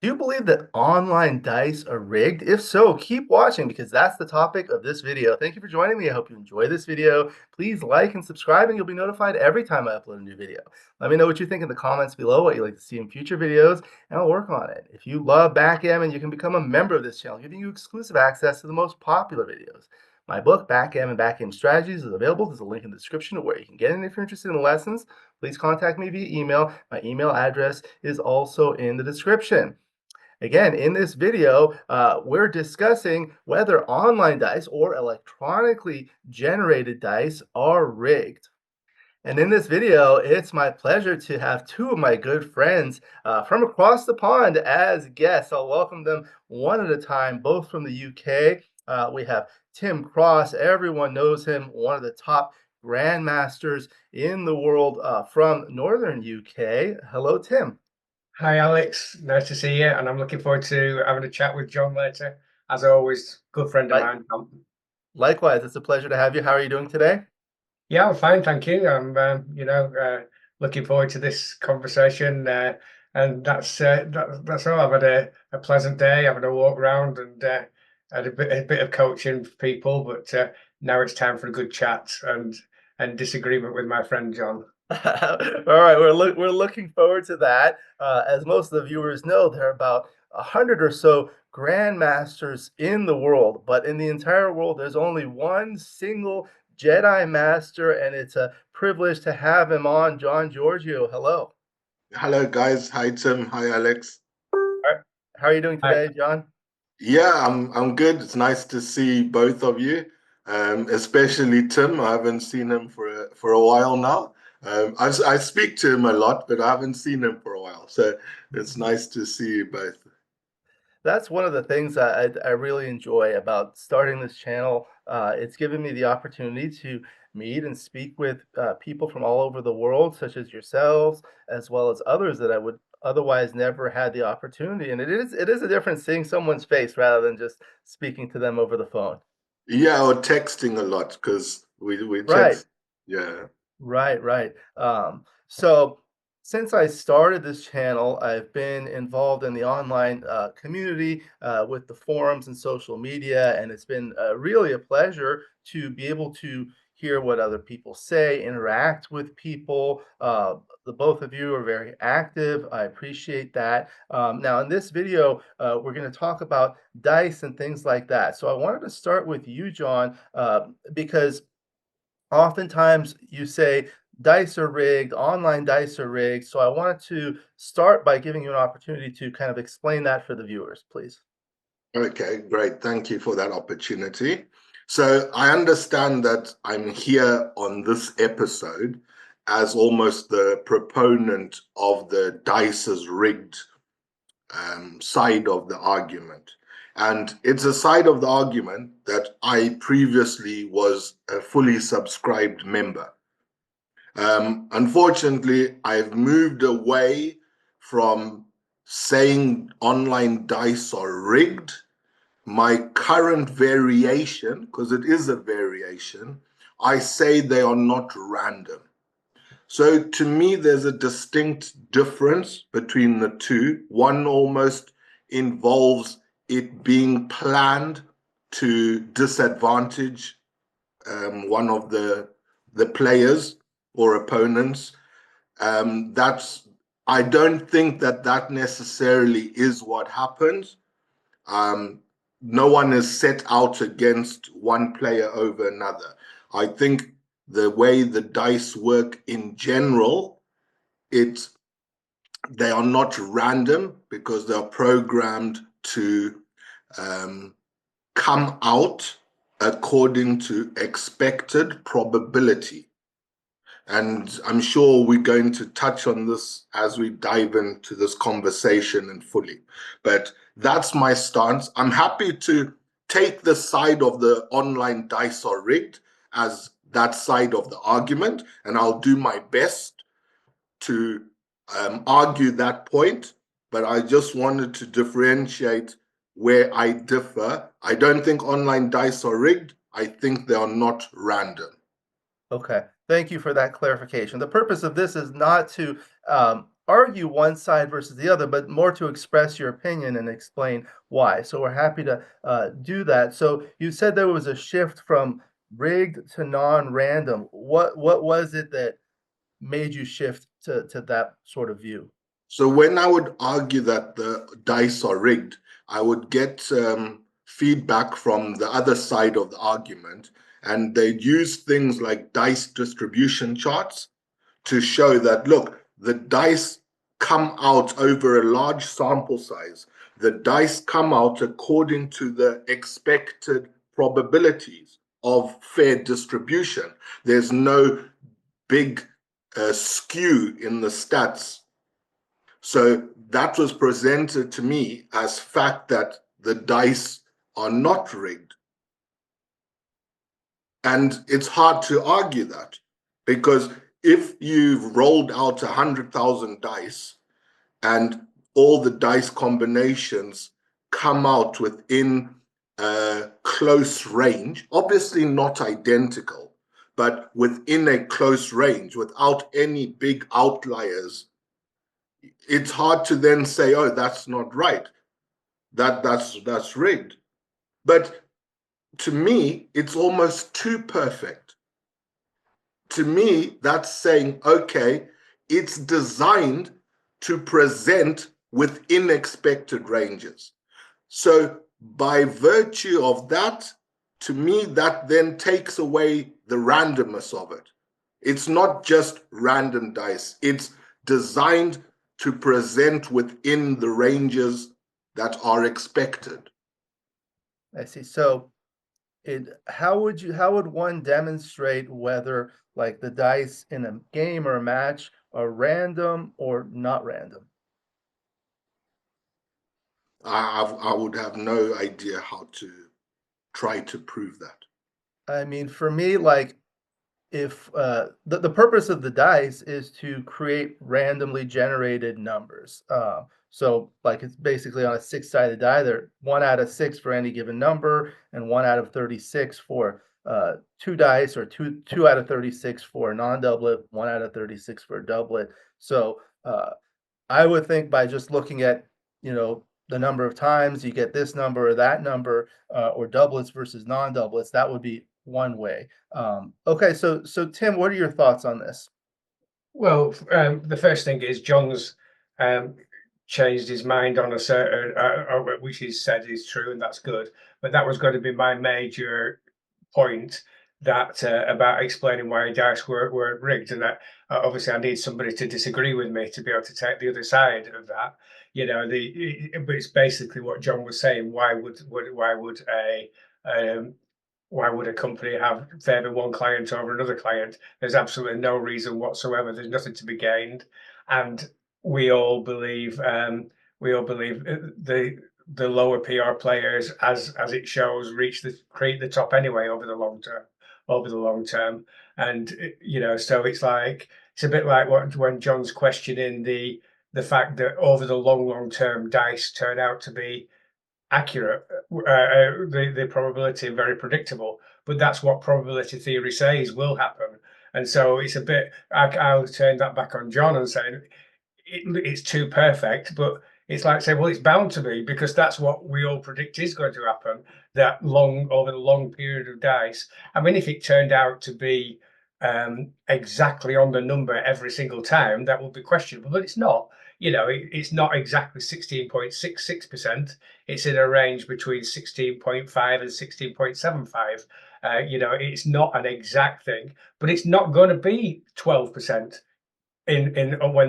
Do you believe that online dice are rigged? If so, keep watching because that's the topic of this video. Thank you for joining me. I hope you enjoy this video. Please like and subscribe, and you'll be notified every time I upload a new video. Let me know what you think in the comments below, what you'd like to see in future videos, and I'll work on it. If you love Backgammon, you can become a member of this channel, giving you exclusive access to the most popular videos. My book, Backgammon Strategies, is available. There's a link in the description to where you can get it. If you're interested in the lessons, please contact me via email. My email address is also in the description. Again, in this video, we're discussing whether online dice or electronically generated dice are rigged. And in this video, it's my pleasure to have two of my good friends from across the pond as guests. I'll welcome them one at a time, both from the UK. We have Tim Cross. Everyone knows him, one of the top grandmasters in the world from Northern UK. Hello, Tim. Hi Alex, nice to see you, and I'm looking forward to having a chat with John later. As always, good friend of Like, mine, John. likewise, it's a pleasure to have you. How are you doing today? Yeah, I'm fine, thank you. I'm, looking forward to this conversation, and that's all. I've had a pleasant day, having a walk around, and had a bit of coaching for people, but now it's time for a good chat and disagreement with my friend John. All right, we're looking forward to that. As most of the viewers know, there are about 100 or so grandmasters in the world, but in the entire world, there's only one single Jedi master, and it's a privilege to have him on, John Georgiou. Hello. Hello, guys. Hi, Tim. Hi, Alex. How are you doing Hi. today, John? Yeah, I'm good. It's nice to see both of you, especially Tim. I haven't seen him for a while now. I speak to him a lot, but I haven't seen him for a while. So it's nice to see you both. That's one of the things I really enjoy about starting this channel. It's given me the opportunity to meet and speak with people from all over the world, such as yourselves, as well as others that I would otherwise never had the opportunity. And it is a difference seeing someone's face rather than just speaking to them over the phone. Yeah, or texting a lot because we Right. text. Yeah. Right, right. So since I started this channel, I've been involved in the online community with the forums and social media, and it's been really a pleasure to be able to hear what other people say, interact with people. The both of you are very active. I appreciate that. Now, in this video, we're going to talk about dice and things like that. So I wanted to start with you, John, because oftentimes you say dice are rigged, online dice are rigged. So I wanted to start by giving you an opportunity to kind of explain that for the viewers, please. Okay, great. Thank you for that opportunity. So I understand that I'm here on this episode as almost the proponent of the dice is rigged side of the argument. And it's a side of the argument that I previously was a fully subscribed member. Unfortunately, I've moved away from saying online dice are rigged. My current variation, because it is a variation, I say they are not random. So to me, there's a distinct difference between the two. One almost involves it being planned to disadvantage one of the players or opponents. That's I don't think that that necessarily is what happens. Um, no one is set out against one player over another. I think the way the dice work in general, it they are not random because they are programmed to um, come out according to expected probability. And I'm sure we're going to touch on this as we dive into this conversation and fully. But that's my stance. I'm happy to take the side of the online dice are rigged as that side of the argument, and I'll do my best to argue that point. But I just wanted to differentiate where I differ. I don't think online dice are rigged. I think they are not random. Okay, thank you for that clarification. The purpose of this is not to argue one side versus the other, but more to express your opinion and explain why. So we're happy to do that. So you said there was a shift from rigged to non-random. What was it that made you shift to that sort of view? So when I would argue that the dice are rigged, I would get feedback from the other side of the argument, and they'd use things like dice distribution charts to show that, look, the dice come out over a large sample size. The dice come out according to the expected probabilities of fair distribution. There's no big skew in the stats. So that was presented to me as fact that the dice are not rigged. And it's hard to argue that, because if you've rolled out 100,000 dice and all the dice combinations come out within a close range, obviously not identical, but within a close range without any big outliers, it's hard to then say, oh, that's not right. That's rigged. But to me, it's almost too perfect. To me, that's saying, okay, it's designed to present within expected ranges. So by virtue of that, to me, that then takes away the randomness of it. It's not just random dice. It's designed to present within the ranges that are expected. I see. So how would one demonstrate whether like the dice in a game or a match are random or not random? I would have no idea how to try to prove that. I mean, for me, like if the purpose of the dice is to create randomly generated numbers. So like it's basically on a six-sided die, they're 1 out of 6 for any given number, and 1 out of 36 for two dice, or two out of 36 for a non-doublet, 1 out of 36 for a doublet. So I would think by just looking at, the number of times you get this number or that number, or doublets versus non-doublets, that would be one way. Okay, so Tim, what are your thoughts on this? Well, the first thing is John's changed his mind on a certain, which he said is true, and that's good. But that was going to be my major point, that about explaining why dice were rigged, and that obviously I need somebody to disagree with me to be able to take the other side of that. But it's basically what John was saying. Why would a company favor one client over another client? There's absolutely no reason whatsoever. There's nothing to be gained, and we all believe the lower PR players, as it shows, create the top anyway over the long term. And so it's a bit like when John's questioning the fact that over the long term dice turn out to be accurate, the probability very predictable, but that's what probability theory says will happen. And so it's a bit, I'll turn that back on John and say it's too perfect, but it's like saying, well, it's bound to be, because that's what we all predict is going to happen, that over the long period of dice. I mean, if it turned out to be exactly on the number every single time, that would be questionable, but it's not. It's not exactly 16.66%. It's in a range between 16.5 and 16.75. It's not an exact thing, but it's not going to be 12% when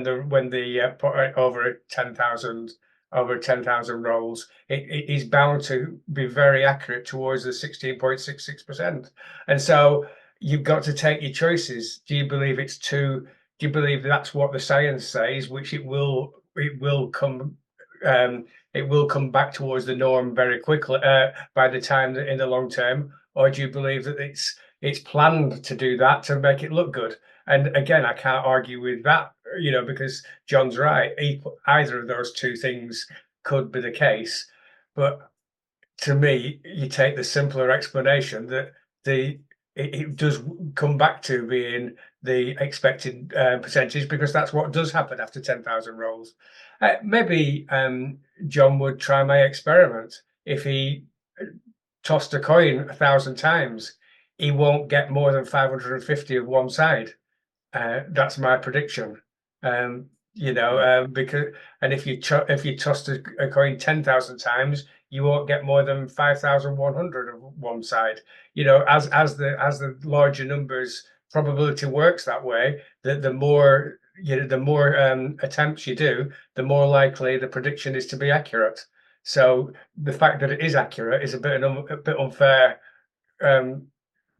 the over 10,000 rolls. It is bound to be very accurate towards the 16.66%. And so you've got to take your choices. Do you believe that's what the science says, which it will come back towards the norm very quickly by the time that in the long term, or do you believe that it's planned to do that to make it look good? And again, I can't argue with that, because John's right. Either of those two things could be the case. But to me, you take the simpler explanation that it does come back to being the expected percentage, because that's what does happen after 10,000 rolls. Maybe John would try my experiment. If he tossed a coin 1,000 times, he won't get more than 550 of one side. That's my prediction. Because if you tossed a coin 10,000 times, you won't get more than 5,100 of one side. As the larger numbers probability works that way, the more attempts you do, the more likely the prediction is to be accurate. So the fact that it is accurate is a bit unfair.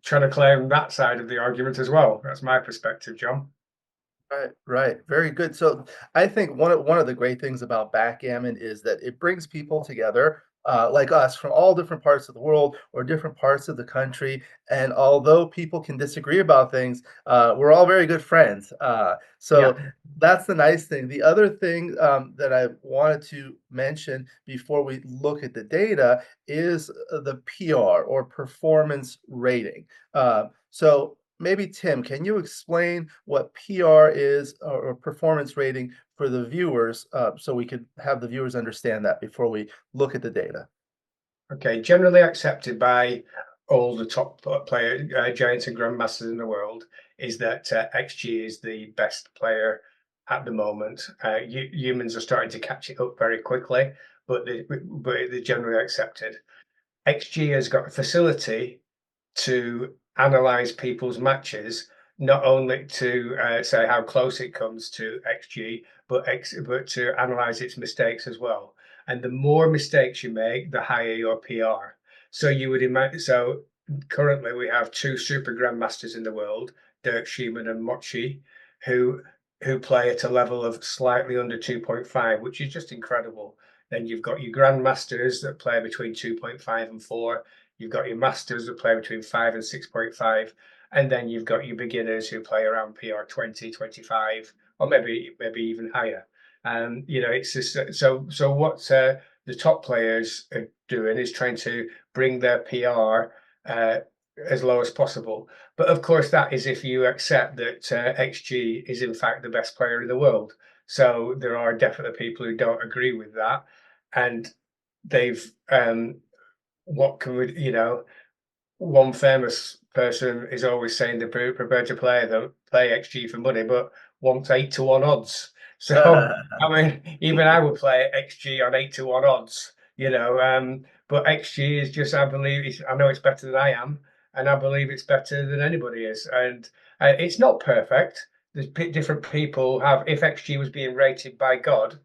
Trying to claim that side of the argument as well. That's my perspective, John. Right, right. Very good. So I think one of the great things about backgammon is that it brings people together, like us, from all different parts of the world or different parts of the country. And although people can disagree about things, we're all very good friends. Yeah. So that's the nice thing. The other thing that I wanted to mention before we look at the data is the PR, or performance rating. So maybe Tim, can you explain what PR is, or performance rating for the viewers, so we could have the viewers understand that before we look at the data? Okay. Generally accepted by all the top player giants and grandmasters in the world is that XG is the best player at the moment. Humans are starting to catch it up very quickly, but they're generally accepted. XG has got a facility to analyze people's matches, not only to say how close it comes to XG, but to analyze its mistakes as well. And the more mistakes you make, the higher your PR. So you would imagine. So currently we have two super grandmasters in the world, Dirk Schumann and Mochi, who play at a level of slightly under 2.5, which is just incredible. Then you've got your grandmasters that play between 2.5 and 4. You've got your masters who play between 5 and 6.5, and then you've got your beginners who play around PR 20, 25, or maybe even higher. It's just so what the top players are doing is trying to bring their PR as low as possible. But of course, that is if you accept that XG is in fact the best player in the world. So there are definitely people who don't agree with that, and they've what can we, one famous person is always saying they're prepared to play XG for money, but wants 8-1 odds. So I mean, even I would play XG on 8-1 odds, but XG is just, I believe, I know it's better than I am, and I believe it's better than anybody is, and it's not perfect. There's different people have. If XG was being rated by God,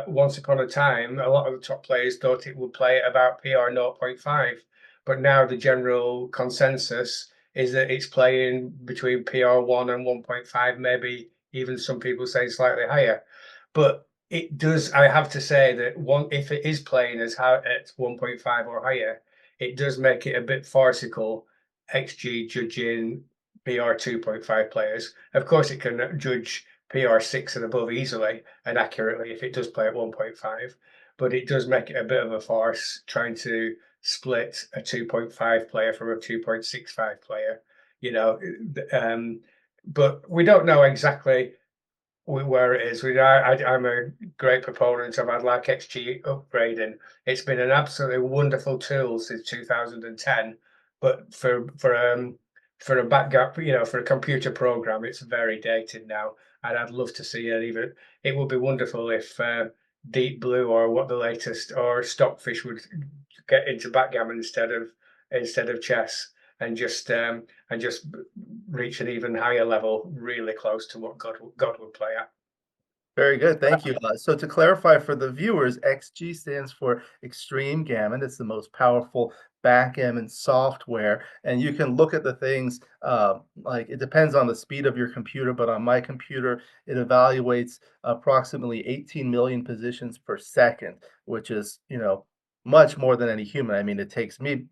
once upon a time, a lot of the top players thought it would play at about PR 0.5, but now the general consensus is that it's playing between PR 1 and 1.5, maybe even some people say slightly higher. But it does, I have to say that if it is playing as high at 1.5 or higher, it does make it a bit farcical, XG judging PR 2.5 players. Of course, it can judge PR 6 and above easily and accurately if it does play at 1.5, but it does make it a bit of a farce trying to split a 2.5 player from a 2.65 player, you know. But we don't know exactly where it is. I'm a great proponent of I'd like XG upgrading. It's been an absolutely wonderful tool since 2010, but for a backgap, for a computer program, it's very dated now, and I'd love to see it. Even it would be wonderful if Deep Blue or what the latest or Stockfish would get into backgammon instead of chess, and just reach an even higher level, really close to what God would play at. Very good, thank you. So to clarify for the viewers, XG stands for Extreme Gammon. It's the most powerful backgammon software, and you can look at the things, like it depends on the speed of your computer, but on my computer, it evaluates approximately 18 million positions per second, which is, much more than any human. I mean, it takes me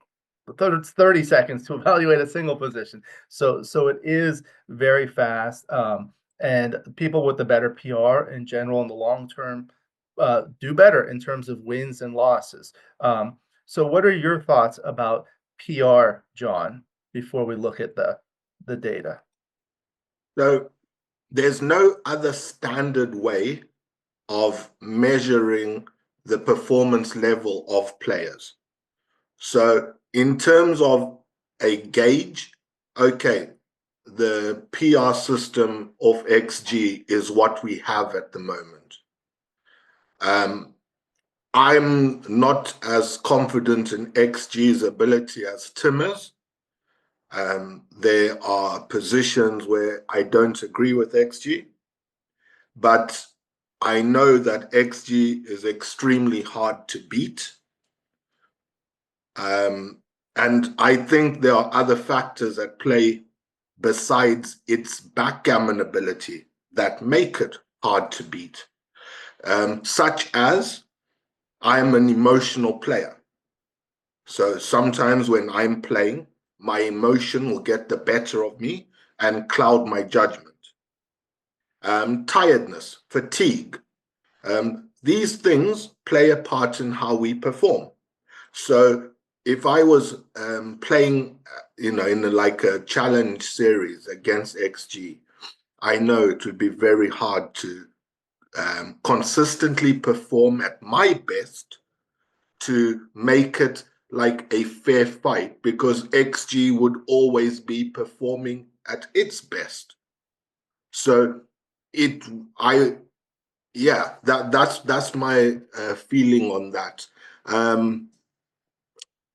30 seconds to evaluate a single position. So it is very fast. And people with the better PR in general in the long term do better in terms of wins and losses. So what are your thoughts about PR, John? before we look at the data? So there's no other standard way of measuring the performance level of players. So in terms of a gauge, okay, the PR system of XG is what we have at the moment. I'm not as confident in XG's ability as Tim is. There are positions where I don't agree with XG, but I know that XG is extremely hard to beat. And I think there are other factors at play besides its backgammon ability that make it hard to beat, such as I'm an emotional player. So sometimes when I'm playing, my emotion will get the better of me and cloud my judgment. Tiredness, fatigue, these things play a part in how we perform. So if I was playing, in like a challenge series against XG, I know it would be very hard to consistently perform at my best to make it like a fair fight, because XG would always be performing at its best. So that's my feeling on that.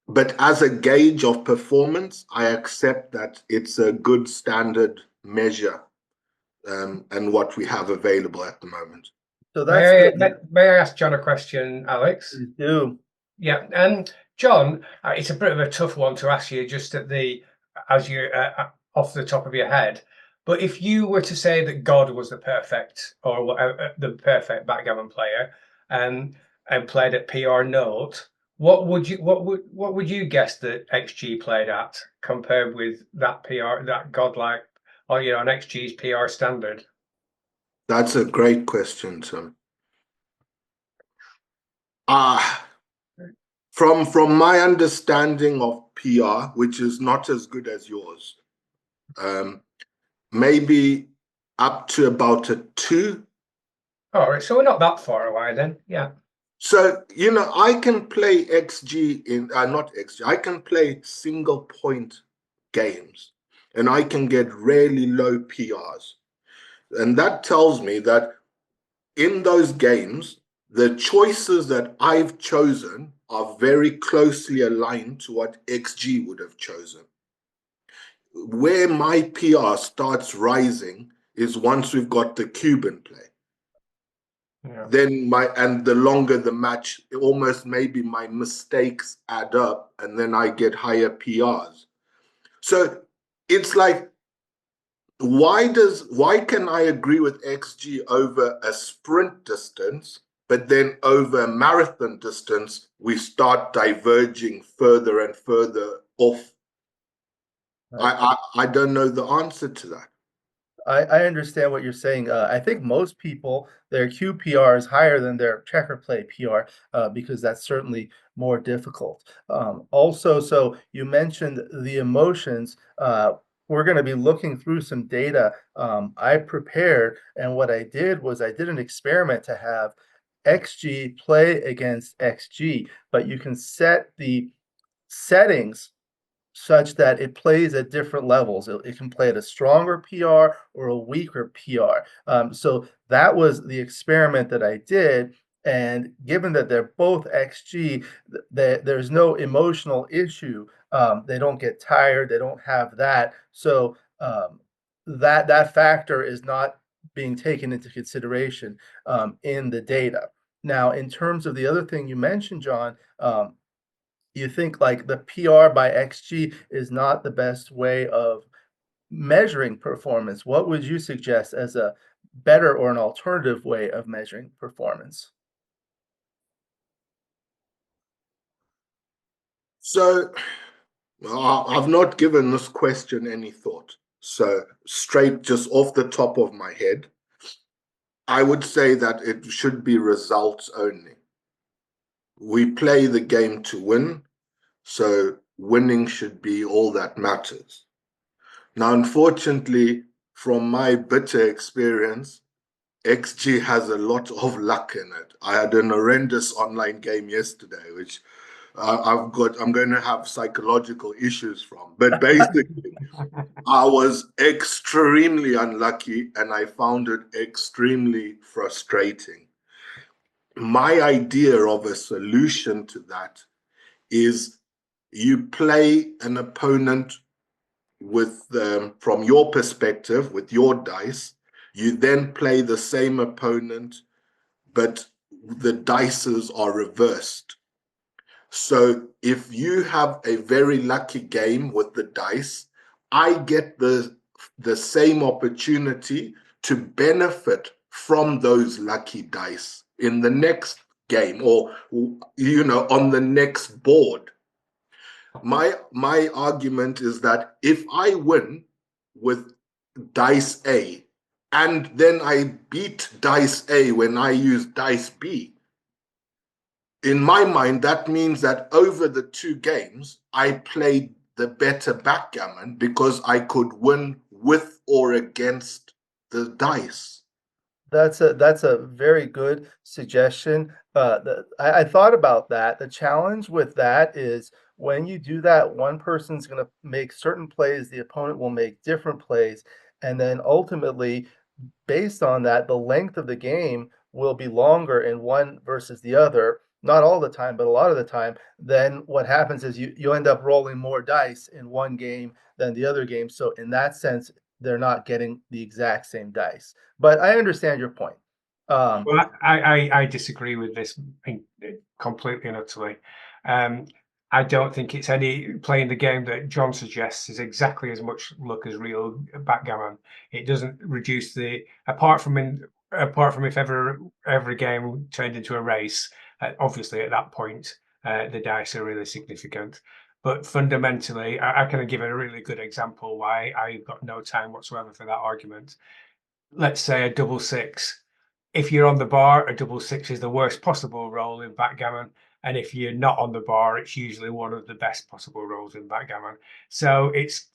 But as a gauge of performance, I accept that it's a good standard measure, and what we have available at the moment. So that's good. May I ask John a question, Alex? Please do. Yeah, and John, it's a bit of a tough one to ask you just as you off the top of your head. But if you were to say that God was the perfect backgammon player, and played at PR note, what would you guess that XG played at compared with that godlike, or an XG's PR standard? That's a great question, Tim. From my understanding of PR, which is not as good as yours, maybe up to about a 2. All right, so we're not that far away then. Yeah. So, I can play XG not XG, I can play single point games and I can get really low PRs. And that tells me that in those games, the choices that I've chosen are very closely aligned to what XG would have chosen. Where my PR starts rising is once we've got the Cuban play. Yeah. Then the longer the match, almost maybe my mistakes add up and then I get higher PRs. So it's like, why can I agree with XG over a sprint distance, but then over a marathon distance, we start diverging further and further off? Right. I don't know the answer to that. I understand what you're saying. I think most people, their QPR is higher than their checker play PR, because that's certainly more difficult. Also, so you mentioned the emotions. We're going to be looking through some data I prepared, and what I did was I did an experiment to have XG play against XG, but you can set the settings such that it plays at different levels. It can play at a stronger PR or a weaker PR. So that was the experiment that I did. And given that they're both XG, there's no emotional issue. They don't get tired. They don't have that. So that factor is not being taken into consideration in the data. Now, in terms of the other thing you mentioned, John, you think like the PR by XG is not the best way of measuring performance. What would you suggest as a better or an alternative way of measuring performance? So I've not given this question any thought. So straight just off the top of my head, I would say that it should be results only. We play the game to win. So winning should be all that matters. Now, unfortunately, from my bitter experience, XG has a lot of luck in it. I had an horrendous online game yesterday, which I'm going to have psychological issues from. But basically, I was extremely unlucky and I found it extremely frustrating. My idea of a solution to that is you play an opponent with from your perspective with your dice. You then play the same opponent, but the dices are reversed. So if you have a very lucky game with the dice, I get the same opportunity to benefit from those lucky dice in the next game, or on the next board. My argument is that if I win with dice A and then I beat dice A when I use dice B, in my mind, that means that over the two games, I played the better backgammon because I could win with or against the dice. That's a very good suggestion. I thought about that. The challenge with that is when you do that, one person's going to make certain plays, the opponent will make different plays, and then ultimately, based on that, the length of the game will be longer in one versus the other. Not all the time, but a lot of the time. Then what happens is you end up rolling more dice in one game than the other game. So in that sense, they're not getting the exact same dice. But I understand your point. Well, I disagree with this completely and utterly. I don't think it's any playing the game that John suggests is exactly as much luck as real backgammon. It doesn't reduce the apart from if ever every game turned into a race. Obviously, at that point, the dice are really significant. But fundamentally, I can give a really good example why I've got no time whatsoever for that argument. Let's say a double six. If you're on the bar, a double six is the worst possible roll in backgammon. And if you're not on the bar, it's usually one of the best possible rolls in backgammon. So it's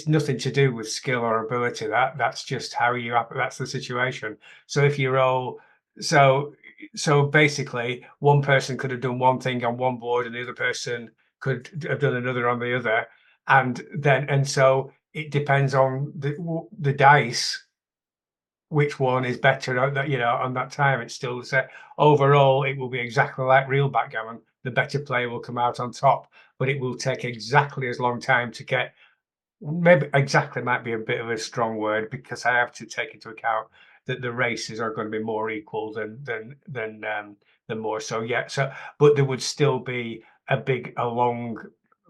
nothing to do with skill or ability. That's just how that's the situation. So if you roll, so so basically one person could have done one thing on one board and the other person could have done another on the other. And so it depends on the dice which one is better on that, on that time. It's still the same. Overall, it will be exactly like real backgammon. The better player will come out on top, but it will take exactly as long time to get. Maybe exactly might be a bit of a strong word because I have to take into account that the races are going to be more equal than more. So yeah, but there would still be a long,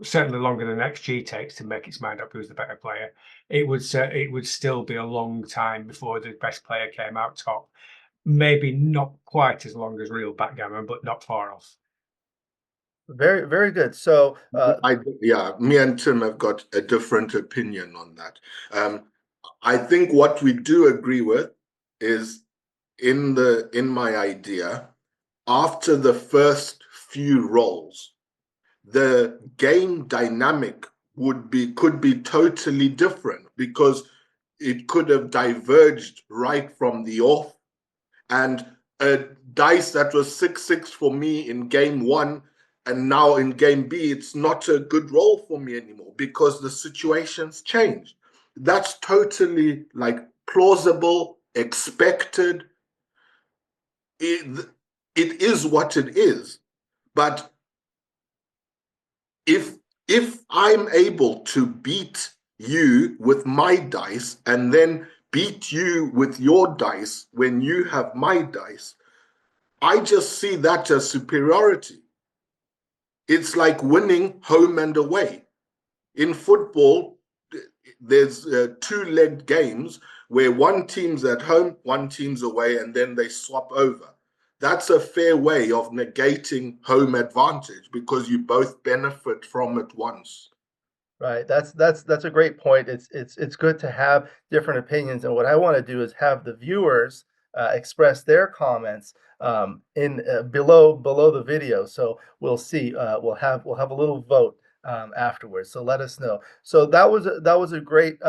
certainly longer than XG takes to make its mind up who's the better player. It would still be a long time before the best player came out top. Maybe not quite as long as real backgammon, but not far off. Very, very good. So, Yeah, me and Tim have got a different opinion on that. I think what we do agree with is in my idea, after the first few rolls, the game dynamic could be totally different because it could have diverged right from the off, and a dice that was 6-6 for me in game one, and now in game B it's not a good roll for me anymore because the situation's changed. That's totally like plausible, expected. It is what it is. But if I'm able to beat you with my dice and then beat you with your dice when you have my dice, I just see that as superiority. It's like winning home and away. In football, there's two-legged games where one team's at home, one team's away, and then they swap over. That's a fair way of negating home advantage because you both benefit from it once. right, that's a great point. It's good to have different opinions, and what I want to do is have the viewers express their comments in below the video. So we'll see. We'll have a little vote afterwards. So let us know. So that was a great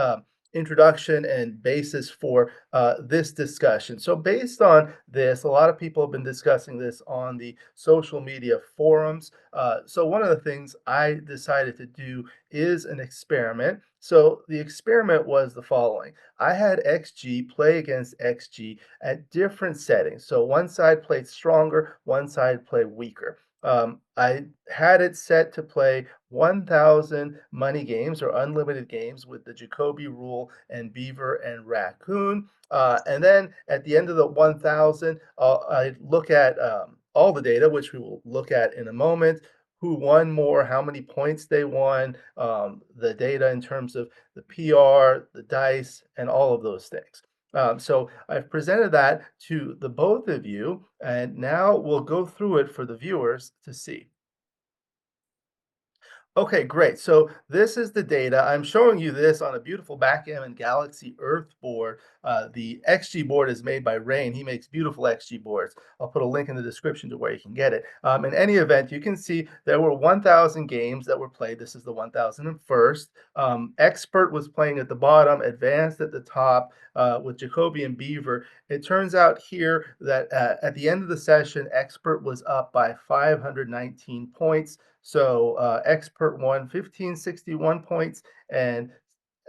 introduction and basis for this discussion. So based on this, a lot of people have been discussing this on the social media forums. So one of the things I decided to do is an experiment. So the experiment was the following. I had XG play against XG at different settings. So one side played stronger, one side played weaker. I had it set to play 1,000 money games or unlimited games with the Jacoby rule and Beaver and Raccoon. And then at the end of the 1,000, I look at all the data, which we will look at in a moment. Who won more, how many points they won, the data in terms of the PR, the dice, and all of those things. So I've presented that to the both of you, and now we'll go through it for the viewers to see. Okay, great. So this is the data. I'm showing you this on a beautiful Backgammon Galaxy Earth board. The XG board is made by Rain. He makes beautiful XG boards. I'll put a link in the description to where you can get it. In any event, you can see there were 1,000 games that were played. This is the 1,001st. Expert was playing at the bottom, Advanced at the top with Jacoby and Beaver. It turns out here that at the end of the session, Expert was up by 519 points. So Expert won 1,561 points and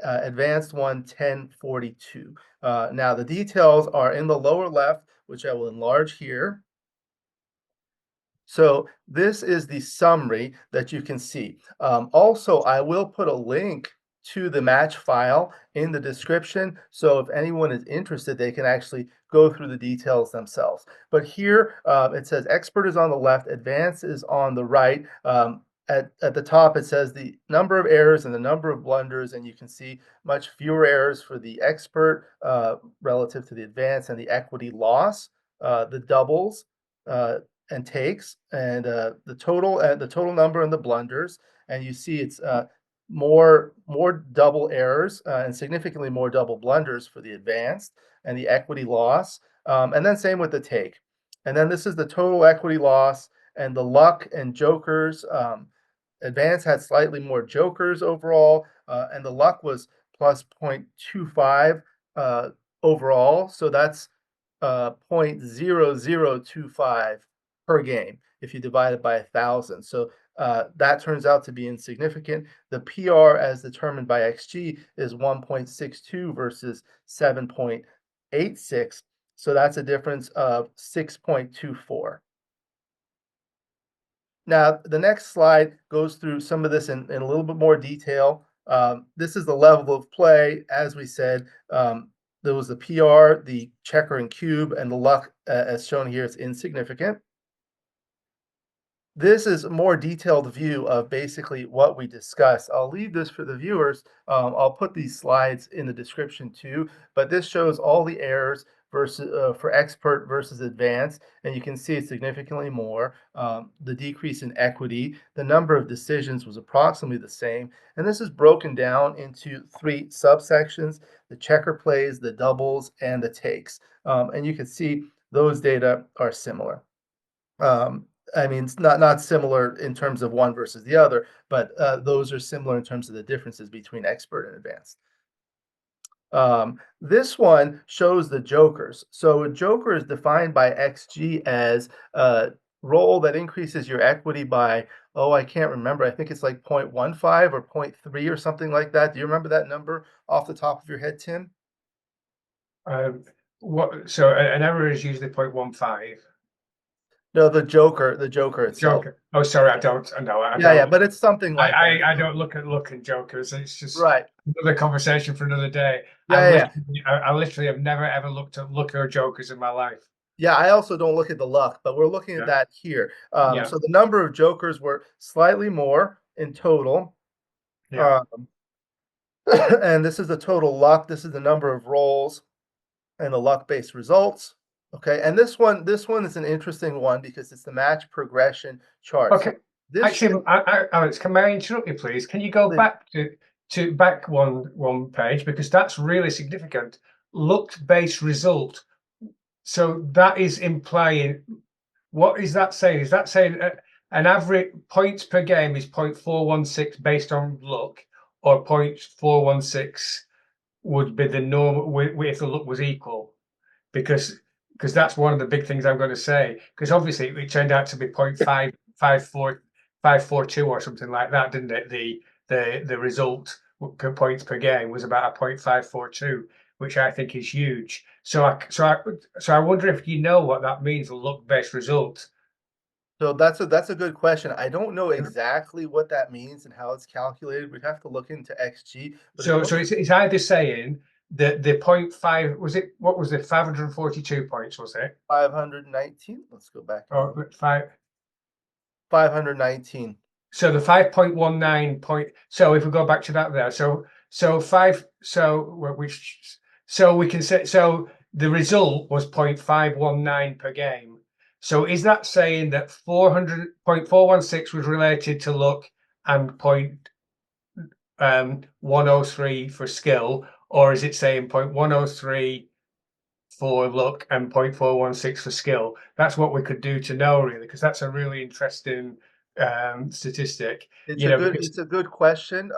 Advanced won 1042. Now the details are in the lower left, which I will enlarge here. So this is the summary that you can see. Also, I will put a link to the match file in the description. So if anyone is interested, they can actually go through the details themselves. But here it says expert is on the left, advanced is on the right. At the top, it says the number of errors and the number of blunders, and you can see much fewer errors for the expert relative to the advanced, and the equity loss, the doubles, and takes, and the total number and the blunders, and you see it's more double errors and significantly more double blunders for the advanced and the equity loss, and then same with the take. And then this is the total equity loss and the luck and jokers. Advanced had slightly more jokers overall, and the luck was plus 0.25 overall, so that's 0.0025 per game if you divide it by 1,000. So that turns out to be insignificant. The PR as determined by XG is 1.62 versus 7.86. So that's a difference of 6.24. Now, the next slide goes through some of this in a little bit more detail. This is the level of play. As we said, there was the PR, the checker and cube, and the luck, as shown here, is insignificant. This is a more detailed view of basically what we discussed. I'll leave this for the viewers. I'll put these slides in the description too, but this shows all the errors versus for expert versus advanced, and you can see it's significantly more. The decrease in equity, the number of decisions was approximately the same, and this is broken down into 3 subsections: the checker plays, the doubles, and the takes. And you can see those data are similar. I mean, it's not similar in terms of one versus the other, but those are similar in terms of the differences between expert and advanced. This one shows the jokers. So a joker is defined by XG as a roll that increases your equity by, oh, I can't remember. I think it's like 0.15 or 0.3 or something like that. Do you remember that number off the top of your head, Tim? So an error is usually 0.15. No, the joker itself. Joker. Oh, sorry, I don't. No, I Yeah, don't. but it's something like that. I don't look at luck and jokers. It's just Right. another conversation for another day. Yeah. I literally have never ever looked at luck or jokers in my life. Yeah, I also don't look at the luck, but we're looking at that here. So the number of jokers were slightly more in total. Yeah. And this is the total luck. This is the number of rolls and the luck-based results. Okay, and this one is an interesting one because it's the match progression chart. Okay. So actually, Alex, can I interrupt you, please? Can you go back to back one page, because that's really significant. Luck-based result. So that is implying, what is that saying? Is that saying an average points per game is 0.416 based on luck, or 0.416 would be the normal if the luck was equal, because that's one of the big things I'm going to say. Because obviously it turned out to be 0.542 or something like that, didn't it? The result per points per game was about a 0.542, which I think is huge. So I wonder if you know what that means, a luck-based result. So that's a good question. I don't know exactly what that means and how it's calculated. We'd have to look into XG, but it So looks it's either saying that the 0.5 was it, what was it, 542 points, was it? 519. Let's go back and look. Or five. 519. So the 5.19 point. So if we go back to that there, so five. So we can say, so the result was 0.519 per game. So is that saying that 400.416 was related to luck and 103 for skill, or is it saying 0.103 for luck and 0.416 for skill? That's what we could do to know, really, because that's a really interesting statistic. Because It's a good question.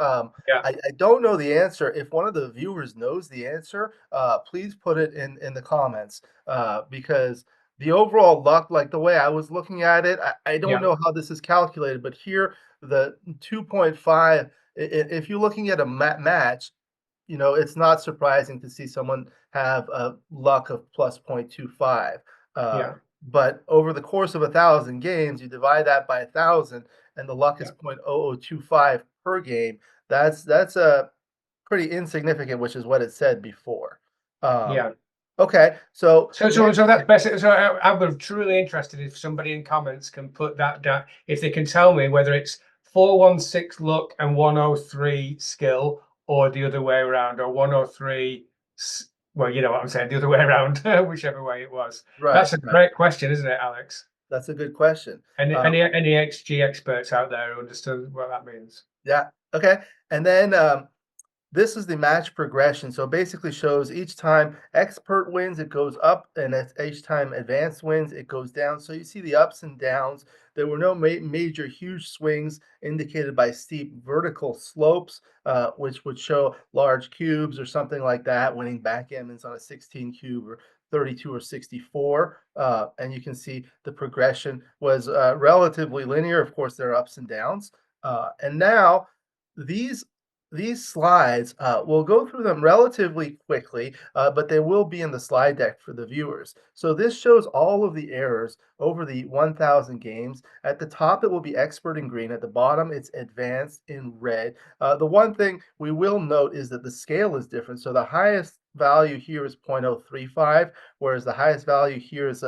yeah, I don't know the answer. If one of the viewers knows the answer, please put it in the comments. Because the overall luck, like the way I was looking at it, I don't yeah, know how this is calculated, but here the 2.5, if you're looking at a match, it's not surprising to see someone have a luck of plus 0.25. Uh, yeah, but over the course of 1,000 games, you divide that by 1,000, and the luck is yeah, 0.0025 per game. That's a pretty insignificant, which is what it said before. Um, yeah. okay, so So that's best. So I'm truly interested if somebody in comments can put that down. If they can tell me whether it's 416 luck and 103 skill, or the other way around, or 103. Well, you know what I'm saying, the other way around, whichever way it was. right, That's a right, great question, isn't it, Alex? that's a good question. Any XG experts out there who understand what that means? Yeah, okay, and then this is the match progression. So it basically shows each time expert wins, it goes up, and each time advanced wins, it goes down. So you see the ups and downs. There were no major huge swings indicated by steep vertical slopes, which would show large cubes or something like that, winning backgammons on a 16 cube or 32 or 64. And you can see the progression was relatively linear. Of course, there are ups and downs. And now these these slides, we'll go through them relatively quickly, but they will be in the slide deck for the viewers. So this shows all of the errors over the 1,000 games. At the top, it will be expert in green. At the bottom, it's advanced in red. The one thing we will note is that the scale is different. So the highest value here is 0.035, whereas the highest value here is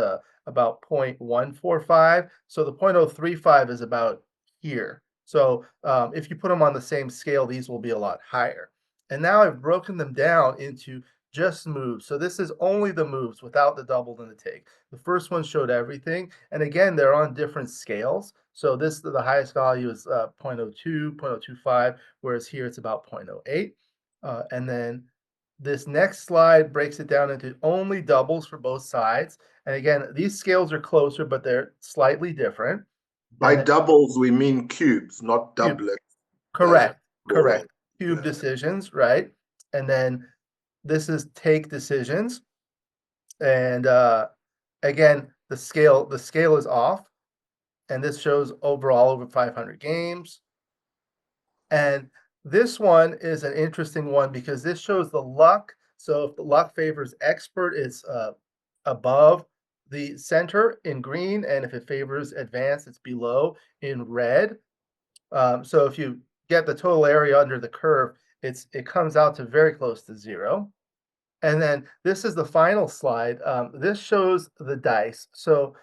about 0.145. So the 0.035 is about here. So if you put them on the same scale, these will be a lot higher. And now I've broken them down into just moves. So this is only the moves without the doubled and the take. The first one showed everything. And again, they're on different scales. So the highest value is 0.02, 0.025, whereas here it's about 0.08. And then this next slide breaks it down into only doubles for both sides. And again, these scales are closer, but they're slightly different. By And then doubles, we mean cubes, not cube. doublets, as Correct, plural. correct. Cube Yeah. decisions, right? And then this is take decisions. And again, the scale is off, and this shows overall over 500 games. And this one is an interesting one because this shows the luck. So if the luck favors expert, it's above the center in green, and if it favors advanced, it's below in red. So if you get the total area under the curve, it comes out to very close to 0. And then this is the final slide. This shows the dice. So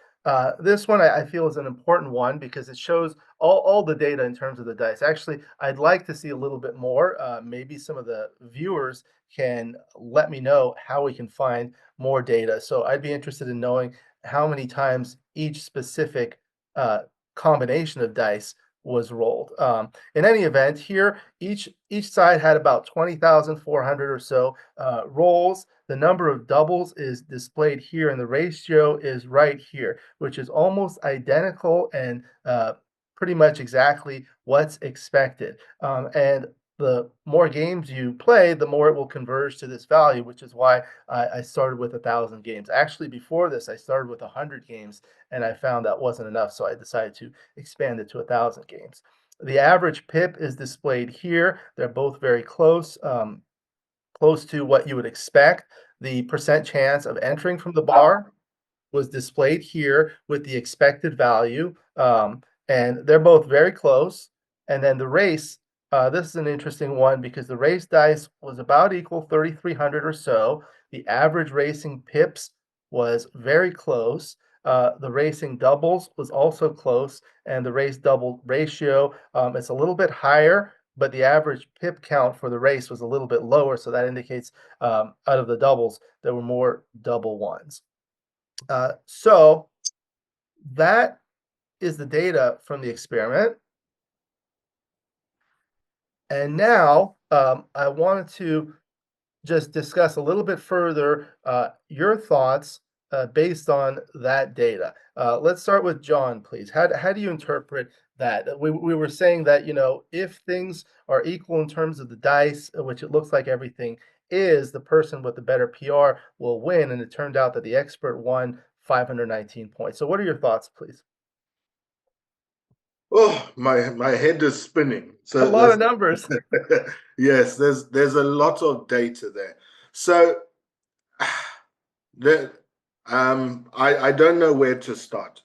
this one I feel is an important one because it shows all the data in terms of the dice. Actually, I'd like to see a little bit more. Maybe some of the viewers can let me know how we can find more data. So I'd be interested in knowing how many times each specific uh, combination of dice was rolled. In any event, here each side had about 20,400 or so rolls. The number of doubles is displayed here, and the ratio is right here, which is almost identical and pretty much exactly what's expected. And the more games you play, the more it will converge to this value, which is why I started with 1,000 games. Actually, before this, I started with 100 games, and I found that wasn't enough, so I decided to expand it to 1,000 games. The average pip is displayed here. They're both very close, close to what you would expect. The percent chance of entering from the bar was displayed here with the expected value, and they're both very close. And then the race, this is an interesting one because the race dice was about equal, 3,300 or so. The average racing pips was very close. The racing doubles was also close, and the race double ratio is a little bit higher, but the average pip count for the race was a little bit lower, so that indicates out of the doubles, there were more double ones. So that is the data from the experiment. And now I wanted to just discuss a little bit further your thoughts based on that data. Let's start with John, please. How do you interpret that? We were saying that, you know, if things are equal in terms of the dice, which it looks like everything is, the person with the better PR will win. And it turned out that the expert won 519 points. So what are your thoughts, please? Oh, my head is spinning. A So lot of there's numbers. yes, there's a lot of data there. So the I don't know where to start.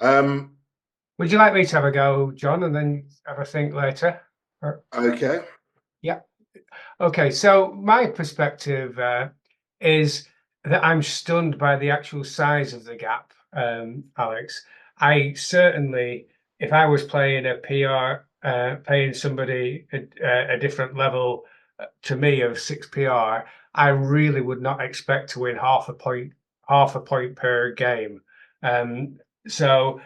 Would you like me to have a go, John, and then have a think later? Okay. Yeah. Okay. So my perspective is that I'm stunned by the actual size of the gap, Alex. I certainly, if I was playing a PR, paying somebody a different level to me of 6 PR, I really would not expect to win half a point per game. So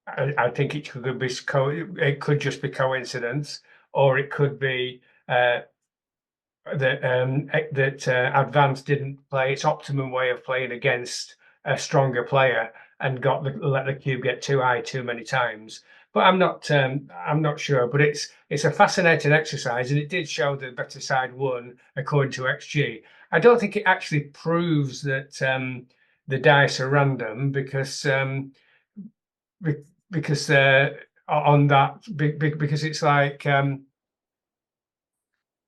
I think it could be it could just be coincidence, or it could be that Advanced didn't play its optimum way of playing against a stronger player and let the cube get too high too many times. But I'm not sure. But it's a fascinating exercise, and it did show the better side won according to XG. I don't think it actually proves that the dice are random because because on that because it's like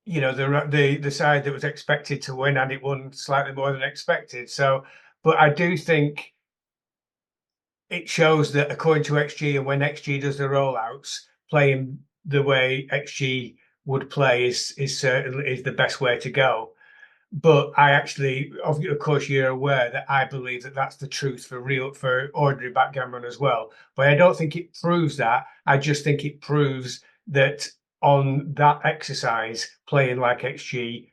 you know, the side that was expected to win, and it won slightly more than expected. So, but I do think it shows that according to XG, and when XG does the rollouts, playing the way XG would play is certainly is the best way to go. But I actually, of course, you're aware that I believe that that's the truth for ordinary backgammon as well. But I don't think it proves that. I just think it proves that on that exercise, playing like XG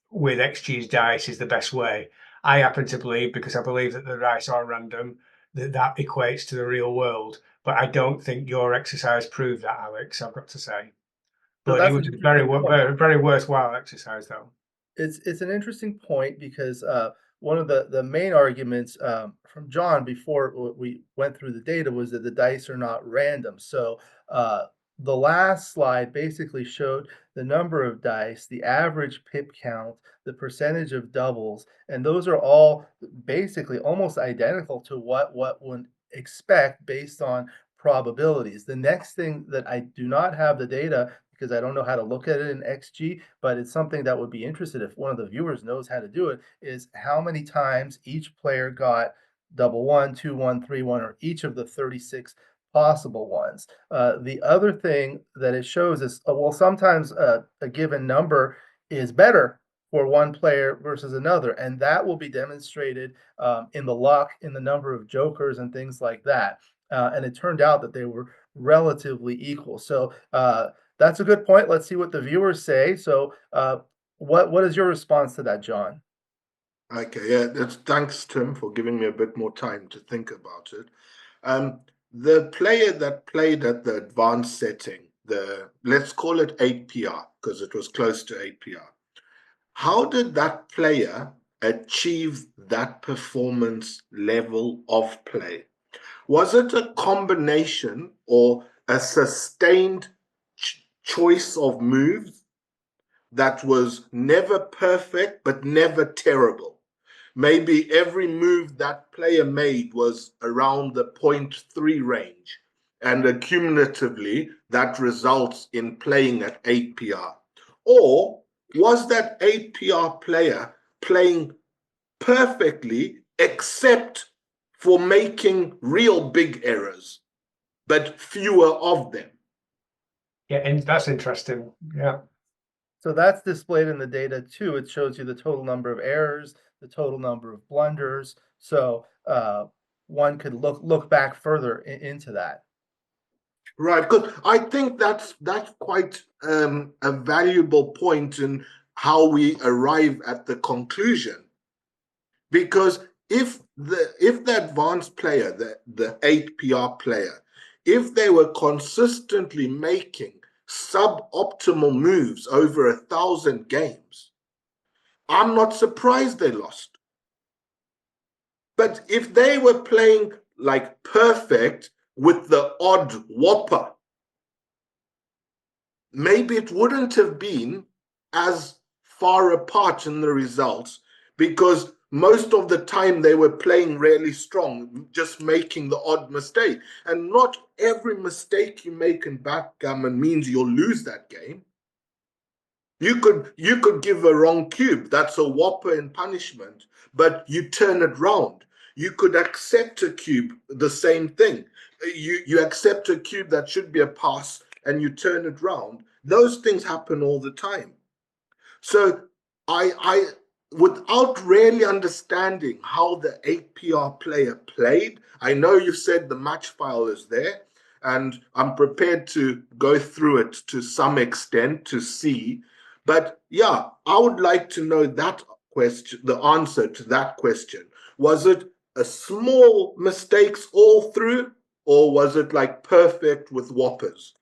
with XG's dice is the best way. I happen to believe, because I believe that the dice are random, that equates to the real world. But I don't think your exercise proved that, Alex, I've got to say. So But it that's was an a very, interesting point. very, very worthwhile exercise, though. It's an interesting point because one of the main arguments from John before we went through the data was that the dice are not random. So the last slide basically showed the number of dice, the average pip count, the percentage of doubles, and those are all basically almost identical to what one expect based on probabilities. The next thing that I do not have the data because I don't know how to look at it in XG, but it's something that would be interested if one of the viewers knows how to do it, is how many times each player got double one, two, one, three, one, or each of the 36 possible ones. The other thing that it shows is, well, sometimes a given number is better for one player versus another, and that will be demonstrated in the luck, in the number of jokers and things like that. And it turned out that they were relatively equal. So that's a good point. Let's see what the viewers say. So, what is your response to that, John? Okay, yeah, thanks, Tim, for giving me a bit more time to think about it. The player that played at the advanced setting, let's call it 8 PR, because it was close to 8 PR. How did that player achieve that performance level of play? Was it a combination or a sustained choice of moves that was never perfect but never terrible. Maybe every move that player made was around the 0.3 range, and cumulatively that results in playing at 8 PR. Or was that 8 PR player playing perfectly except for making real big errors, but fewer of them? Yeah, and that's interesting. Yeah. So that's displayed in the data too. It shows you the total number of errors, the total number of blunders. So one could look back further into that. Right, because I think that's quite a valuable point in how we arrive at the conclusion. Because if the advanced player, the 8 PR player, if they were consistently making suboptimal moves over 1,000 games, I'm not surprised they lost. But if they were playing like perfect with the odd whopper, maybe it wouldn't have been as far apart in the results, because most of the time they were playing really strong, just making the odd mistake. And not every mistake you make in backgammon means you'll lose that game. You could give a wrong cube, that's a whopper in punishment, but you turn it round. You could accept a cube, the same thing. You accept a cube that should be a pass and you turn it round. Those things happen all the time. So I without really understanding how the 8 PR player played, I know you said the match file is there, and I'm prepared to go through it to some extent to see. But yeah, I would like to know that question, the answer to that question. Was it a small mistakes all through, or was it like perfect with whoppers?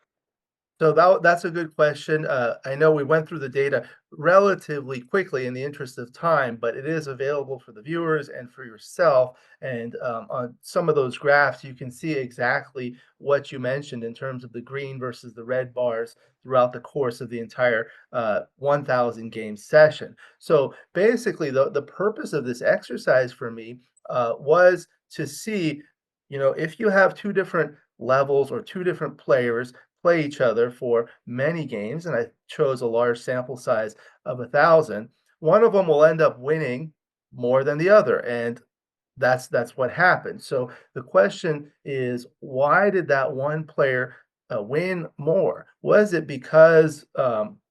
So that's a good question. I know we went through the data relatively quickly in the interest of time, but it is available for the viewers and for yourself. And on some of those graphs, you can see exactly what you mentioned in terms of the green versus the red bars throughout the course of the entire 1,000 game session. So basically, the purpose of this exercise for me was to see, if you have two different levels or two different players play each other for many games, and I chose a large sample size of 1,000, one of them will end up winning more than the other, and that's what happened. So the question is, why did that one player win more? Was it because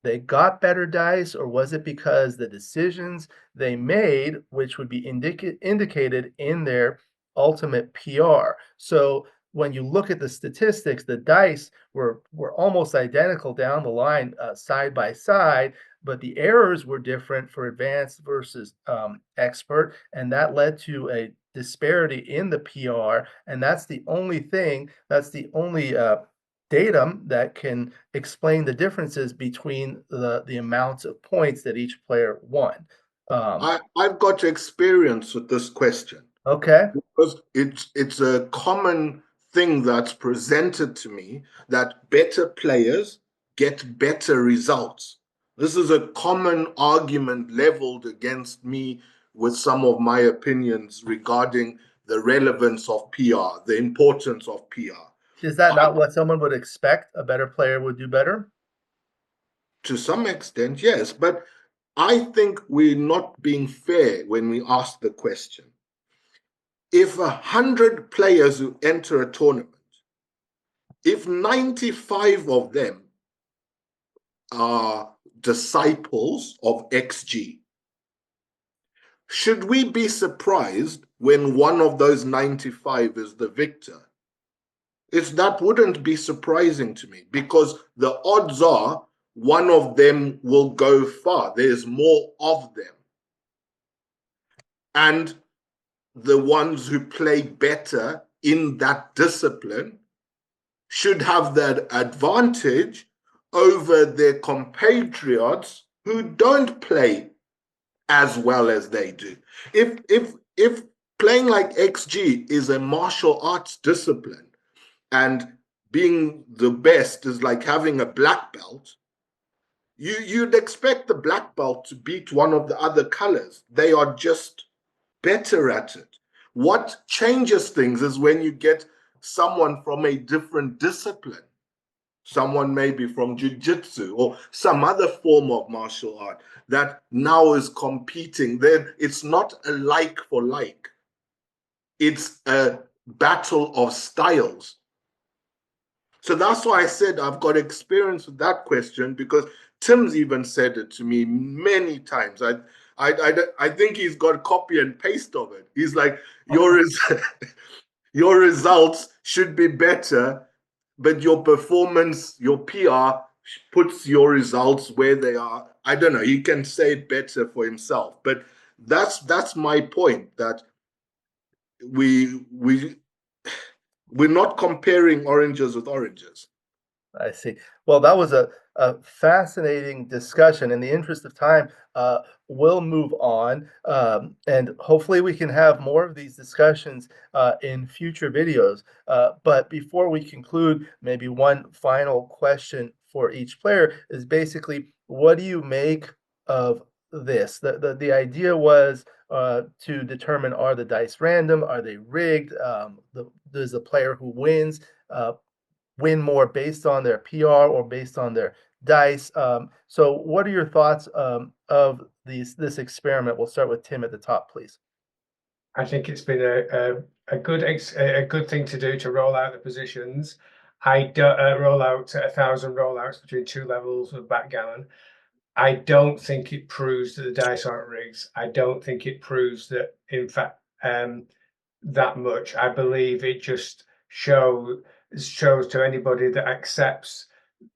they got better dice, or was it because the decisions they made, which would be indicated in their ultimate PR? So when you look at the statistics, the dice were almost identical down the line, side by side, but the errors were different for advanced versus expert, and that led to a disparity in the PR. And that's the only thing, that's the only datum that can explain the differences between the amounts of points that each player won. I've got experience with this question. Okay. Because it's a common thing that's presented to me that better players get better results. This is a common argument leveled against me with some of my opinions regarding the relevance of PR, the importance of PR. Is that not what someone would expect? A better player would do better? To some extent, yes, but I think we're not being fair when we ask the question. If 100 players who enter a tournament, if 95 of them are disciples of XG, should we be surprised when one of those 95 is the victor? That wouldn't be surprising to me, because the odds are one of them will go far. There's more of them. And the ones who play better in that discipline should have that advantage over their compatriots who don't play as well as they do. If playing like XG is a martial arts discipline, and being the best is like having a black belt, you'd expect the black belt to beat one of the other colors. They are just better at it. What changes things is when you get someone from a different discipline, someone maybe from jiu-jitsu or some other form of martial art that now is competing. Then it's not a like for like, it's a battle of styles. So that's why I said I've got experience with that question, because Tim's even said it to me many times. I think he's got copy and paste of it. He's like, your results should be better, but your performance, your PR puts your results where they are. I don't know. He can say it better for himself, but that's my point. That we're not comparing oranges with oranges. I see. Well, that was a fascinating discussion. In the interest of time, we'll move on, and hopefully we can have more of these discussions in future videos. But before we conclude, maybe one final question for each player is basically, what do you make of this? The idea was to determine, are the dice random? Are they rigged? Does the player who wins win more based on their PR or based on their dice? So what are your thoughts of this experiment? We'll start with Tim at the top, please. I think it's been a good thing to do to roll out the positions. I do, roll out 1,000 rollouts between 2 levels of backgammon. I don't think it proves that the dice aren't rigs. I don't think it proves that, in fact, that much. I believe it just shows to anybody that accepts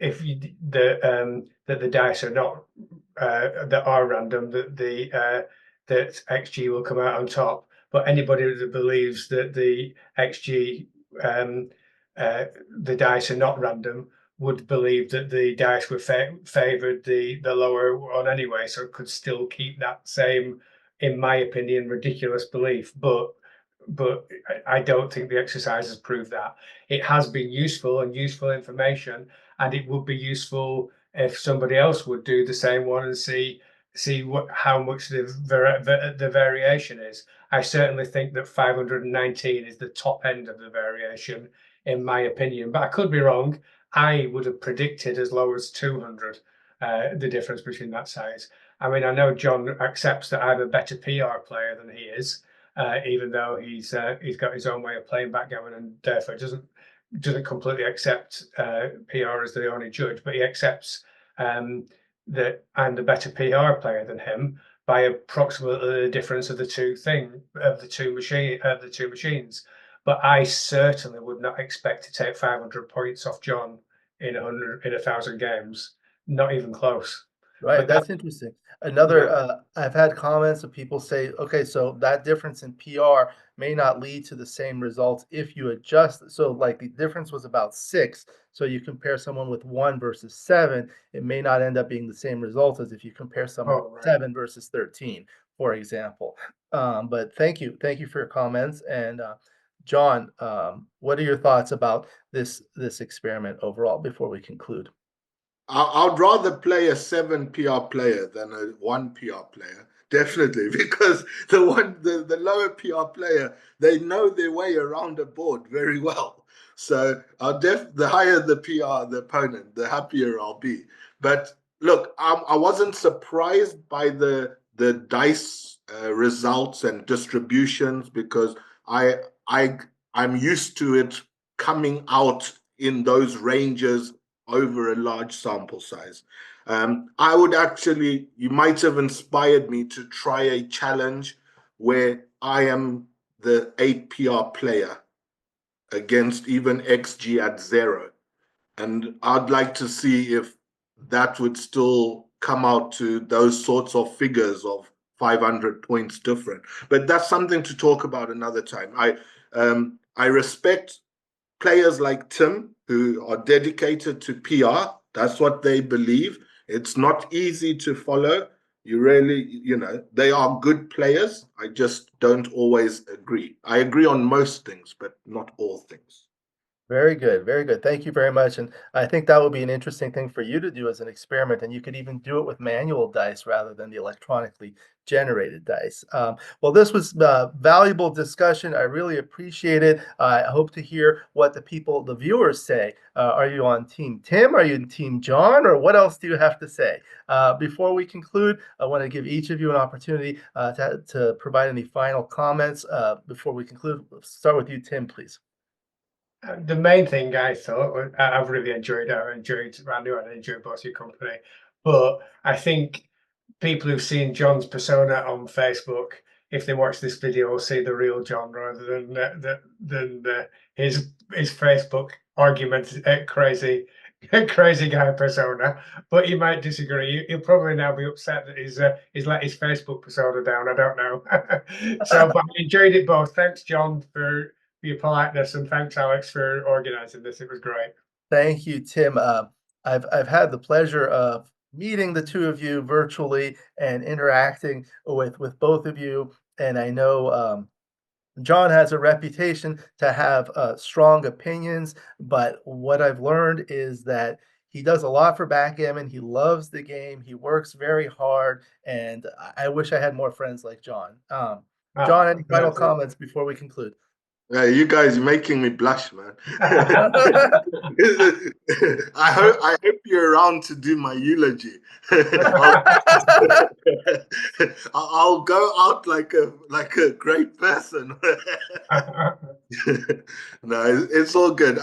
if you that the dice are not that are random, that that XG will come out on top. But anybody that believes that the XG the dice are not random would believe that the dice were favored the lower one anyway, so it could still keep that same, in my opinion, ridiculous belief. But I don't think the exercise has proved that. It has been useful and useful information, and it would be useful if somebody else would do the same one and see how much the variation is. I certainly think that 519 is the top end of the variation, in my opinion, but I could be wrong. I would have predicted as low as 200, the difference between that size. I mean, I know John accepts that I'm a better PR player than he is, even though he's got his own way of playing backgammon and therefore doesn't completely accept PR as the only judge, but he accepts that I'm the better PR player than him by approximately the difference of the two machines. But I certainly would not expect to take 500 points off John in 1,000 games, not even close. Right, But that's interesting. Another, yeah, I've had comments of people say, okay, so that difference in PR may not lead to the same results if you adjust. So like the difference was about 6. So you compare someone with 1 versus 7, it may not end up being the same result as if you compare someone oh with right. 7 versus 13, for example. But thank you. Thank you for your comments. And John, what are your thoughts about this experiment overall before we conclude? I'd rather play a 7 PR player than a 1 PR player, definitely, because the lower PR player, they know their way around a board very well. So the higher the PR, the opponent, the happier I'll be. But look, I wasn't surprised by the dice results and distributions, because I I I'm used to it coming out in those ranges over a large sample size. I would actually, you might have inspired me to try a challenge where I am the 8 PR player against even XG at 0. And I'd like to see if that would still come out to those sorts of figures of 500 points different. But that's something to talk about another time. I respect players like Tim who are dedicated to PR. That's what they believe. It's not easy to follow. You really, they are good players. I just don't always agree. I agree on most things, but not all things. Very good, very good. Thank you very much, and I think that would be an interesting thing for you to do as an experiment, and you could even do it with manual dice rather than the electronically generated dice. Well, this was valuable discussion. I really appreciate it. I hope to hear what the viewers say. Are you on Team Tim? Are you in Team John? Or what else do you have to say? Before we conclude, I want to give each of you an opportunity to provide any final comments before we conclude. Let's start with you, Tim, please. The main thing I thought, I've really enjoyed it. I knew I'd enjoy both your company, but I think people who've seen John's persona on Facebook, if they watch this video, will see the real John rather than his Facebook argument, crazy guy persona. But you might disagree. He'll probably now be upset that he's let his Facebook persona down. I don't know. So, but I enjoyed it both. Thanks, John, for your politeness, and thanks, Alex, for organising this. It was great. Thank you, Tim. I've had the pleasure of meeting the two of you virtually and interacting with both of you, and I know John has a reputation to have strong opinions, but what I've learned is that he does a lot for backgammon. He loves the game. He works very hard, and I wish I had more friends like John. John, any final That's it. comments before we conclude? You guys are making me blush, man. I hope you're around to do my eulogy. I'll go out like a great person. No, it's all good.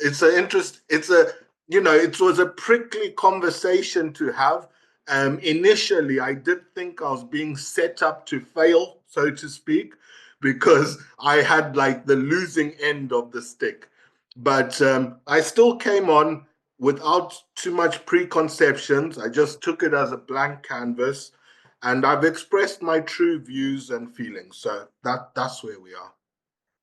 It's an interest. It was a prickly conversation to have. Initially, I did think I was being set up to fail, so to speak, because I had like the losing end of the stick. But I still came on without too much preconceptions. I just took it as a blank canvas, and I've expressed my true views and feelings. So that's where we are.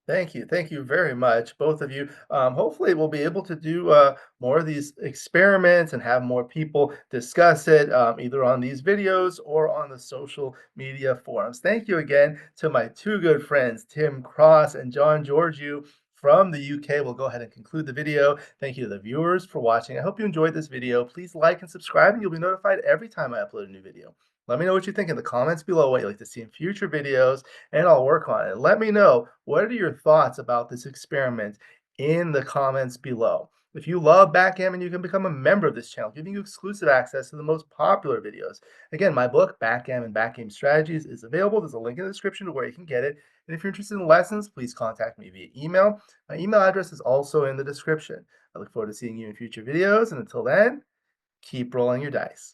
Thank you. Thank you very much, both of you. Hopefully, we'll be able to do more of these experiments and have more people discuss it either on these videos or on the social media forums. Thank you again to my two good friends, Tim Cross and John Georgiou from the UK. We'll go ahead and conclude the video. Thank you to the viewers for watching. I hope you enjoyed this video. Please like and subscribe, and you'll be notified every time I upload a new video. Let me know what you think in the comments below, what you'd like to see in future videos, and I'll work on it. Let me know, what are your thoughts about this experiment in the comments below. If you love backgammon, you can become a member of this channel, giving you exclusive access to the most popular videos. Again, my book, Backgammon Backgame Strategies, is available. There's a link in the description to where you can get it. And if you're interested in lessons, please contact me via email. My email address is also in the description. I look forward to seeing you in future videos. And until then, keep rolling your dice.